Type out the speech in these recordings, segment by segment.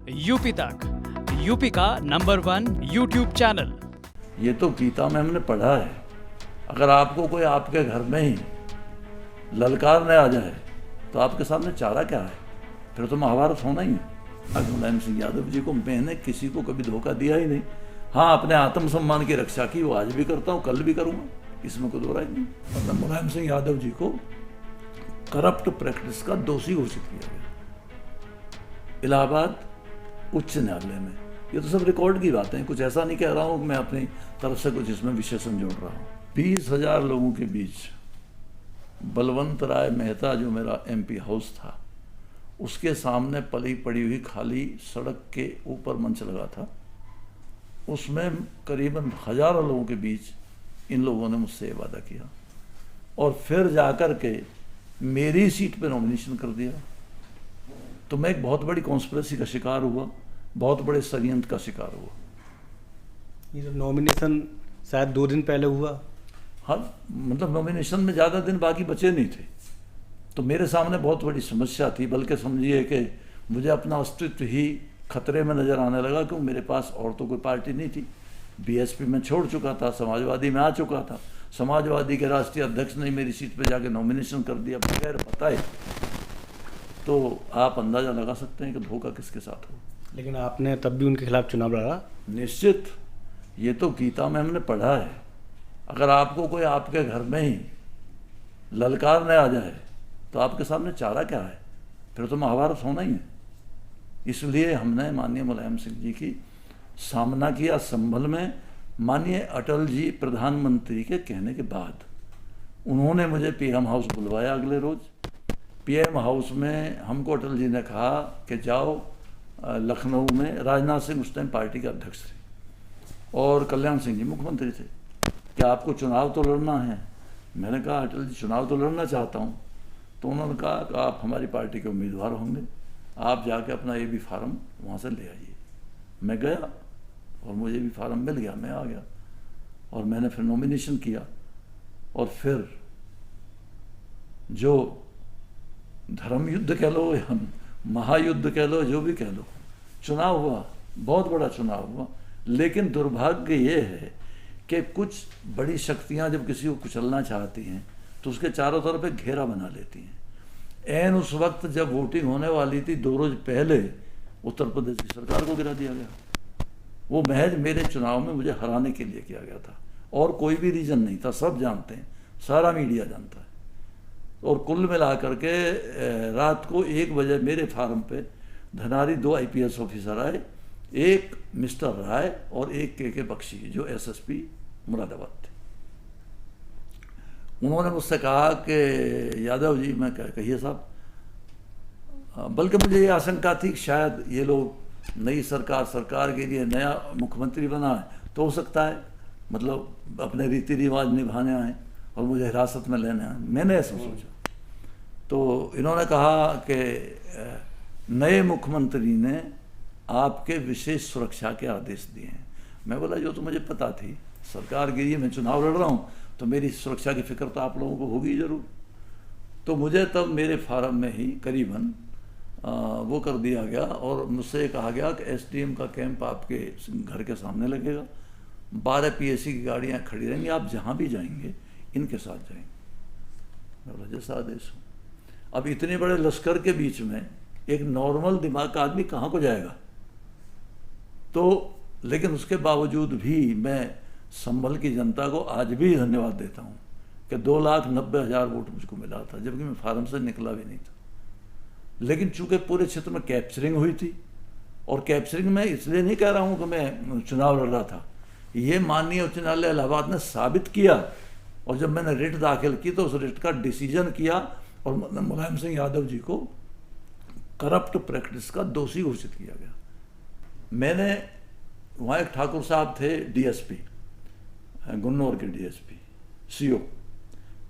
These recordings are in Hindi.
यूपी तक, यूपी का नंबर 1 यूट्यूब चैनल। ये तो गीता में हमने पढ़ा है। अगर आपको कोई आपके घर में ही ललकारने आ जाए तो आपके सामने चारा क्या है? फिर तो महाभारत होना ही है। मुलायम सिंह यादव जी को मैंने किसी को कभी धोखा दिया ही नहीं। हाँ, अपने आत्मसम्मान की रक्षा की, वो आज भी करता हूँ, कल भी करूँगा, इसमें कोई दो राय नहीं। मतलब मुलायम सिंह यादव जी को करप्ट प्रैक्टिस का दोषी घोषित किया गया इलाहाबाद उच्च न्यायालय में। ये तो सब रिकॉर्ड की बातें हैं, कुछ ऐसा नहीं कह रहा हूँ कि मैं अपनी तरफ से कुछ इसमें विशेषण जोड़ रहा हूँ। 20,000 लोगों के बीच बलवंत राय मेहता, जो मेरा MP हाउस था, उसके सामने पली पड़ी हुई खाली सड़क के ऊपर मंच लगा था। उसमें करीबन हजारों लोगों के बीच इन लोगों ने मुझसे वादा किया और फिर जाकर के मेरी सीट पे नॉमिनेशन कर दिया। तो मैं एक बहुत बड़ी कॉन्स्पिरेसी का शिकार हुआ, बहुत बड़े षड्यंत्र का शिकार हुआ। ये जो नॉमिनेशन शायद 2 दिन पहले हुआ। हाँ, मतलब नॉमिनेशन में ज़्यादा दिन बाकी बचे नहीं थे, तो मेरे सामने बहुत बड़ी समस्या थी। बल्कि समझिए कि मुझे अपना अस्तित्व ही खतरे में नज़र आने लगा, क्योंकि मेरे पास और तो कोई पार्टी नहीं थी। BSP में छोड़ चुका था, समाजवादी में आ चुका था। समाजवादी के राष्ट्रीय अध्यक्ष ने मेरी सीट पे जाके नॉमिनेशन कर दिया बगैर बताए। तो आप अंदाज़ा लगा सकते हैं कि धोखा किसके साथ हो। लेकिन आपने तब भी उनके खिलाफ चुनाव लड़ा। निश्चित, ये तो गीता में हमने पढ़ा है। अगर आपको कोई आपके घर में ही ललकारने आ जाए तो आपके सामने चारा क्या है? फिर तो महाभारत होना ही है। इसलिए हमने माननीय मुलायम सिंह जी की सामना किया संभल में। माननीय अटल जी प्रधानमंत्री के कहने के बाद उन्होंने मुझे PM हाउस बुलवाया। अगले रोज PM हाउस में हमको अटल जी ने कहा कि जाओ लखनऊ में। राजनाथ सिंह उस टाइम पार्टी के अध्यक्ष थे और कल्याण सिंह जी मुख्यमंत्री थे, कि आपको चुनाव तो लड़ना है। मैंने कहा अटल जी, चुनाव तो लड़ना चाहता हूँ। तो उन्होंने कहा कि आप हमारी पार्टी के उम्मीदवार होंगे, आप जाके अपना AB फार्म वहाँ से ले आइए। मैं गया और मुझे AB फार्म मिल गया, मैं आ गया और मैंने फिर नॉमिनेशन किया। और फिर जो धर्म युद्ध कह लो या महायुद्ध कह लो, जो भी कह लो, चुनाव हुआ, बहुत बड़ा चुनाव हुआ। लेकिन दुर्भाग्य ये है कि कुछ बड़ी शक्तियां जब किसी को कुचलना चाहती हैं तो उसके चारों तरफ एक घेरा बना लेती हैं। ऐन उस वक्त जब वोटिंग होने वाली थी, 2 रोज पहले उत्तर प्रदेश की सरकार को गिरा दिया गया। वो महज मेरे चुनाव में मुझे हराने के लिए किया गया था और कोई भी रीजन नहीं था। सब जानते हैं, सारा मीडिया जानता है। और कुल मिलाकर के रात को 1 बजे मेरे फार्म पे धनारी 2 IPS ऑफिसर आए, एक मिस्टर राय और एक KK बख्शी, जो SSP मुरादाबाद थे। उन्होंने मुझसे कहा कि यादव जी, मैं कहिए साहब, बल्कि मुझे ये आशंका थी कि शायद ये लोग नई सरकार के लिए नया मुख्यमंत्री बना है तो हो सकता है मतलब अपने रीति रिवाज निभाने आए और मुझे हिरासत में लेने आए। मैंने ऐसा सोचा। तो इन्होंने कहा कि नए मुख्यमंत्री ने आपके विशेष सुरक्षा के आदेश दिए हैं। मैं बोला जो तो मुझे पता थी, सरकार गिरी है, मैं चुनाव लड़ रहा हूँ, तो मेरी सुरक्षा की फिक्र तो आप लोगों को होगी ज़रूर। तो मुझे तब मेरे फार्म में ही करीबन वो कर दिया गया और मुझसे कहा गया कि SDM का कैंप आपके घर के सामने लगेगा, 12 PSC की गाड़ियाँ खड़ी रहेंगी, आप जहाँ भी जाएंगे इनके साथ जाएंगे। मैं बोला जैसा आदेश हो। अब इतने बड़े लश्कर के बीच में एक नॉर्मल दिमाग का आदमी कहाँ को जाएगा? तो लेकिन उसके बावजूद भी मैं संभल की जनता को आज भी धन्यवाद देता हूँ कि 2,90,000 वोट मुझको मिला था, जबकि मैं फार्म से निकला भी नहीं था। लेकिन चूंकि पूरे क्षेत्र में कैप्चरिंग हुई थी, और कैप्चरिंग में इसलिए नहीं कह रहा हूँ कि मैं चुनाव लड़ रहा था, ये माननीय उच्च न्यायालय इलाहाबाद ने साबित किया। और जब मैंने रिट दाखिल की तो उस रिट का डिसीजन किया और मुलायम सिंह यादव जी को करप्ट प्रैक्टिस का दोषी घोषित किया गया। मैंने वहाँ एक ठाकुर साहब थे DSP, गुन्नौर के DSP CO।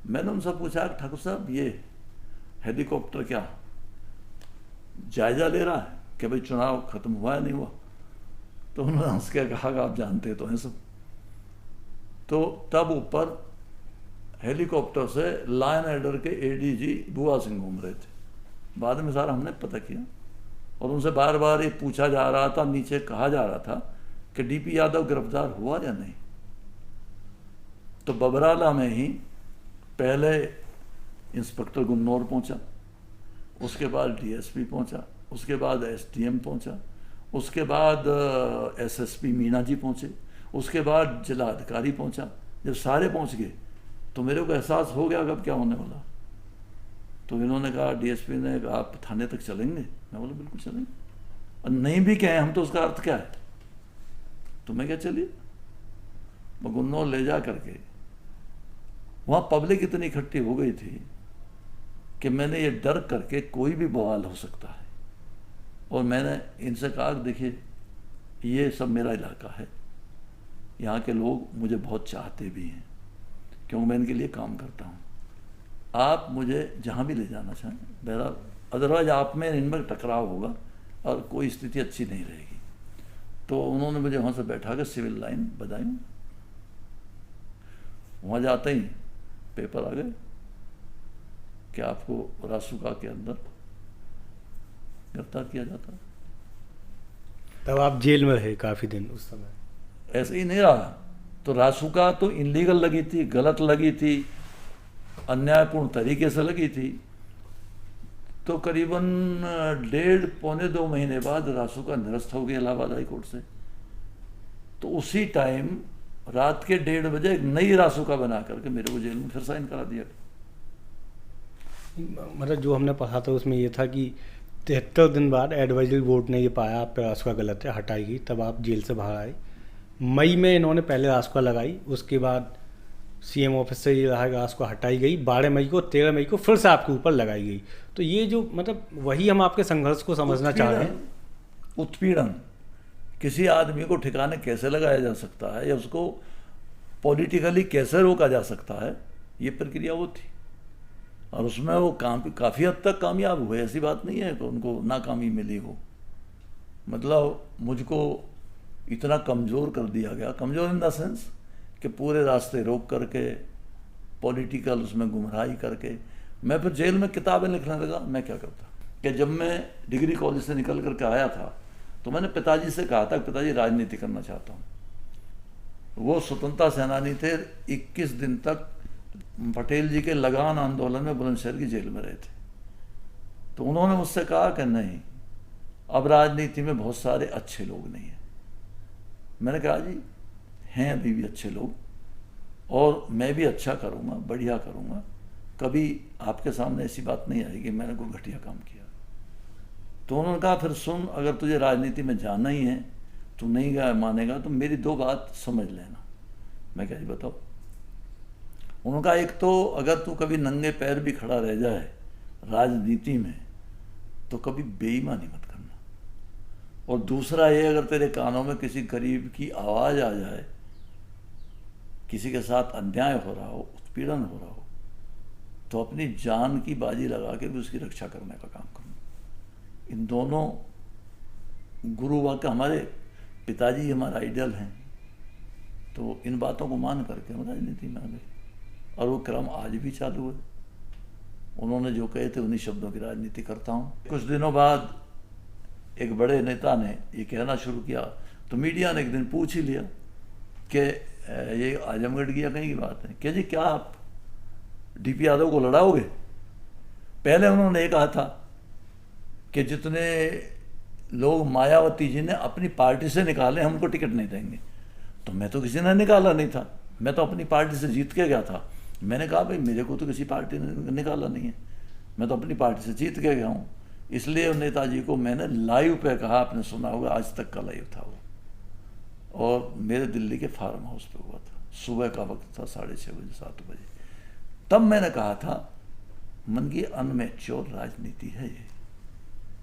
मैंने उनसे पूछा ठाकुर साहब, ये हेलीकॉप्टर क्या जायजा ले रहा है कि भाई चुनाव खत्म हुआ है नहीं हुआ? तो उन्होंने हंस के कहा कि आप जानते तो हैं सब। तो तब ऊपर हेलीकॉप्टर से लॉ एंड ऑर्डर के ADG बुआ सिंह घूम रहे थे। बाद में सारा हमने पता किया और उनसे बार बार ये पूछा जा रहा था, नीचे कहा जा रहा था कि डीपी यादव गिरफ्तार हुआ या नहीं। तो बबराला में ही पहले इंस्पेक्टर गुन्नौर पहुंचा, उसके बाद डीएसपी पहुंचा, उसके बाद एसडीएम पहुंचा, उसके बाद एसएसपी मीना जी पहुंचे, उसके बाद जिला अधिकारी पहुंचा। जब सारे पहुंच गए तो मेरे को एहसास हो गया कब क्या होने वाला। तो इन्होंने कहा, डीएसपी ने कहा, आप थाने तक चलेंगे? मैं बोला बिल्कुल चलेंगे, और नहीं भी कहें हम तो उसका अर्थ क्या है। तो मैं क्या, चलिए। मैं गुन्नौर ले जा करके, वहाँ पब्लिक इतनी इकट्ठी हो गई थी कि मैंने ये डर करके कोई भी बवाल हो सकता है, और मैंने इनसे कहा देखिए ये सब मेरा इलाका है, यहाँ के लोग मुझे बहुत चाहते भी हैं क्योंकि मैं इनके लिए काम करता हूँ, आप मुझे जहाँ भी ले जाना चाहें, बहरहाल अदरवाइज आप में इनमें टकराव होगा और कोई स्थिति अच्छी नहीं रहेगी। तो उन्होंने मुझे वहाँ से बैठा कर सिविल लाइन बधाई। वहाँ जाते ही पेपर आ गए कि आपको रासुका के अंदर गिरफ्तार किया जाता है। तब आप जेल में रहे काफ़ी दिन उस समय? ऐसे ही नहीं रहा। तो रासुका तो इनलीगल लगी थी, गलत लगी थी, अन्यायपूर्ण तरीके से लगी थी। तो करीबन 1.5 पौने 2 महीने बाद रासुका निरस्त हो गई इलाहाबाद हाई कोर्ट से। तो उसी टाइम रात के 1:30 बजे एक नई रासुका बना करके मेरे को जेल में फिर साइन करा दिया। मतलब जो हमने पढ़ा था उसमें ये था कि 73 दिन बाद एडवाइजरी बोर्ड ने ये पाया आप पे रासुका गलत है, हटाई गई, तब आप जेल से बाहर आए। मई में इन्होंने पहले रासुका लगाई, उसके बाद सीएम ऑफिस से ये रहा कि रासुका हटाई गई, 12 मई को 13 मई को फिर से आपके ऊपर लगाई गई। तो ये जो मतलब वही हम आपके संघर्ष को समझना चाह रहे हैं। उत्पीड़न किसी आदमी को ठिकाने कैसे लगाया जा सकता है या उसको पॉलिटिकली कैसे रोका जा सकता है, ये प्रक्रिया वो थी, और उसमें वो काफ़ी हद तक कामयाब हुए। ऐसी बात नहीं है कि उनको नाकामी मिली हो। मतलब मुझको इतना कमज़ोर कर दिया गया, कमज़ोर इन द सेंस कि पूरे रास्ते रोक करके, पॉलिटिकल उसमें गुमराही करके। मैं फिर जेल में किताबें लिखने लगा। मैं क्या करता कि जब मैं डिग्री कॉलेज से निकल करके आया था तो मैंने पिताजी से कहा था, पिताजी राजनीति करना चाहता हूँ। वो स्वतंत्रता सेनानी थे, 21 दिन तक पटेल जी के लगान आंदोलन में बुलंदशहर की जेल में रहे थे। तो उन्होंने मुझसे कहा कि नहीं, अब राजनीति में बहुत सारे अच्छे लोग नहीं हैं। मैंने कहा जी हैं अभी भी अच्छे लोग, और मैं भी अच्छा करूँगा, बढ़िया करूँगा, कभी आपके सामने ऐसी बात नहीं आएगी मैंने कोई घटिया काम किया। तो उन्होंने कहा फिर सुन, अगर तुझे राजनीति में जाना ही है, तू नहीं मानेगा तो मेरी 2 बात समझ लेना। मैं क्या जी बताओ। उन्होंने कहा एक तो अगर तू कभी नंगे पैर भी खड़ा रह जाए राजनीति में तो कभी बेईमानी मत करना, और दूसरा ये अगर तेरे कानों में किसी गरीब की आवाज़ आ जाए, किसी के साथ अन्याय हो रहा हो, उत्पीड़न हो रहा हो, तो अपनी जान की बाजी लगा के भी उसकी रक्षा करने का काम करना। इन दोनों गुरु वाक्य, हमारे पिताजी हमारा आइडियल हैं, तो इन बातों को मान करके हम राजनीति में आ गए, और वो क्रम आज भी चालू है। उन्होंने जो कहे थे उन्हीं शब्दों की राजनीति करता हूँ। कुछ दिनों बाद एक बड़े नेता ने ये कहना शुरू किया, तो मीडिया ने एक दिन पूछ ही लिया कि ये आजमगढ़ की या कहीं की बात है क्या जी, क्या आप डीपी यादव को लड़ाओगे? पहले उन्होंने ये कहा था कि जितने लोग मायावती जी ने अपनी पार्टी से निकाले हमको टिकट नहीं देंगे। तो मैं तो किसी ने निकाला नहीं था, मैं तो अपनी पार्टी से जीत के गया था। मैंने कहा भाई मेरे को तो किसी पार्टी ने निकाला नहीं है, मैं तो अपनी पार्टी से जीत के गया हूँ। इसलिए नेताजी को मैंने लाइव पे कहा, आपने सुना होगा, आज तक का लाइव था वो, और मेरे दिल्ली के फार्म हाउस पे हुआ था। सुबह का वक्त था, 6:30 बजे 7 बजे। तब मैंने कहा था मन की अनमैच्योर राजनीति है ये।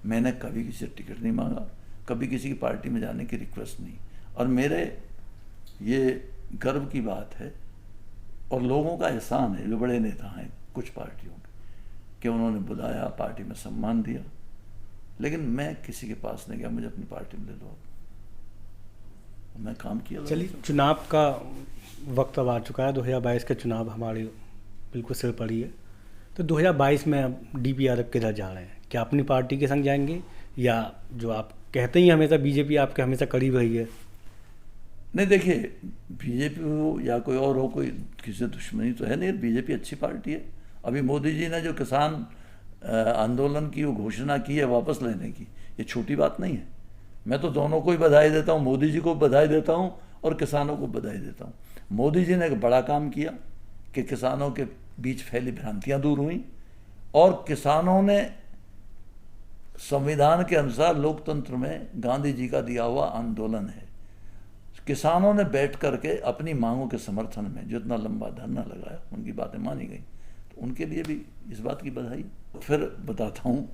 मैंने कभी किसी से टिकट नहीं मांगा, कभी किसी की पार्टी में जाने की रिक्वेस्ट नहीं, और मेरे ये गर्व की बात है और लोगों का एहसान है जो बड़े नेता हैं कुछ पार्टियों के, कि उन्होंने बुलाया, पार्टी में सम्मान दिया, लेकिन मैं किसी के पास नहीं गया, मुझे अपनी पार्टी में ले लो, मैं काम किया। चलिए, चुनाव का वक्त अब आ चुका है, 2022 का चुनाव हमारे बिल्कुल सिर पर ही है। तो 2022 में अब डीपी यादव किधर जा रहे हैं? क्या अपनी पार्टी के संग जाएंगे या जो आप कहते ही हमेशा बीजेपी आपके हमेशा करीब रही है? नहीं, देखिए, बीजेपी हो या कोई और हो, कोई किसी से दुश्मनी तो है नहीं। बीजेपी अच्छी पार्टी है। अभी मोदी जी ने जो किसान आंदोलन की वो घोषणा की है वापस लेने की, ये छोटी बात नहीं है। मैं तो दोनों को ही बधाई देता हूँ, मोदी जी को बधाई देता हूँ और किसानों को बधाई देता हूँ। मोदी जी ने एक बड़ा काम किया कि किसानों के बीच फैली भ्रांतियाँ दूर हुई और किसानों ने संविधान के अनुसार लोकतंत्र में गांधी जी का दिया हुआ आंदोलन है, किसानों ने बैठ करके अपनी मांगों के समर्थन में जो इतना लंबा धरना लगाया, उनकी बातें मानी गई, तो उनके लिए भी इस बात की बधाई। फिर बताता हूँ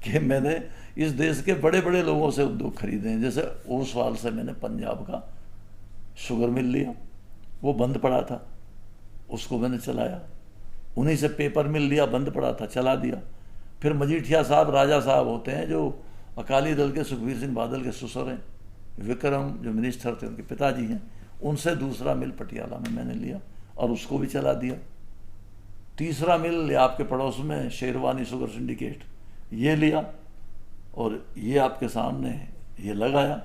कि मैंने इस देश के बड़े बड़े लोगों से उद्योग खरीदे हैं। जैसे ओसवाल से मैंने पंजाब का शुगर मिल लिया, वो बंद पड़ा था, उसको मैंने चलाया। उन्हीं से पेपर मिल लिया, बंद पड़ा था, चला दिया। फिर मजीठिया साहब, राजा साहब होते हैं जो अकाली दल के सुखबीर सिंह बादल के ससुर हैं, विक्रम जो मिनिस्टर थे उनके पिताजी हैं, उनसे दूसरा मिल पटियाला में मैंने लिया और उसको भी चला दिया। तीसरा मिल आपके पड़ोस में शेरवानी शुगर सिंडिकेट, ये लिया और ये आपके सामने ये लगाया।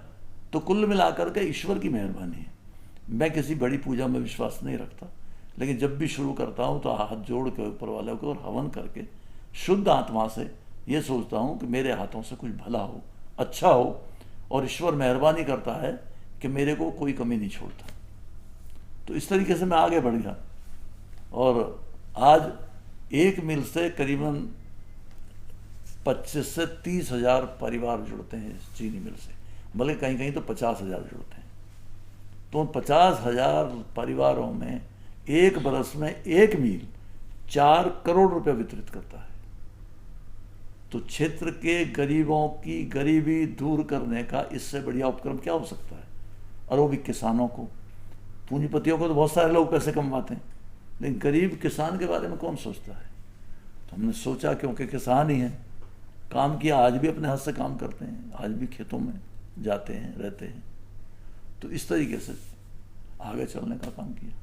तो कुल मिलाकर के ईश्वर की मेहरबानी है। मैं किसी बड़ी पूजा में विश्वास नहीं रखता, लेकिन जब भी शुरू करता हूँ तो हाथ जोड़ के ऊपर वाले को और हवन करके शुद्ध आत्मा से ये सोचता हूँ कि मेरे हाथों से कुछ भला हो, अच्छा हो, और ईश्वर मेहरबानी करता है कि मेरे को कोई कमी नहीं छोड़ता। तो इस तरीके से मैं आगे बढ़ गया और आज एक मिल से करीबन 25 से 30 हज़ार परिवार जुड़ते हैं इस चीनी मिल से, बल्कि कहीं कहीं तो 50 हज़ार जुड़ते हैं। तो उन 50 हज़ार परिवारों में एक बरस में एक मिल 4 करोड़ रुपए वितरित करता है। तो क्षेत्र के गरीबों की गरीबी दूर करने का इससे बढ़िया उपक्रम क्या हो सकता है? और वो भी किसानों को। पूंजीपतियों को तो बहुत सारे लोग पैसे कमाते हैं, लेकिन गरीब किसान के बारे में कौन सोचता है? तो हमने सोचा क्योंकि किसान ही हैं, काम किया, आज भी अपने हाथ से काम करते हैं, आज भी खेतों में जाते हैं, रहते हैं। तो इस तरीके से आगे चलने का काम किया।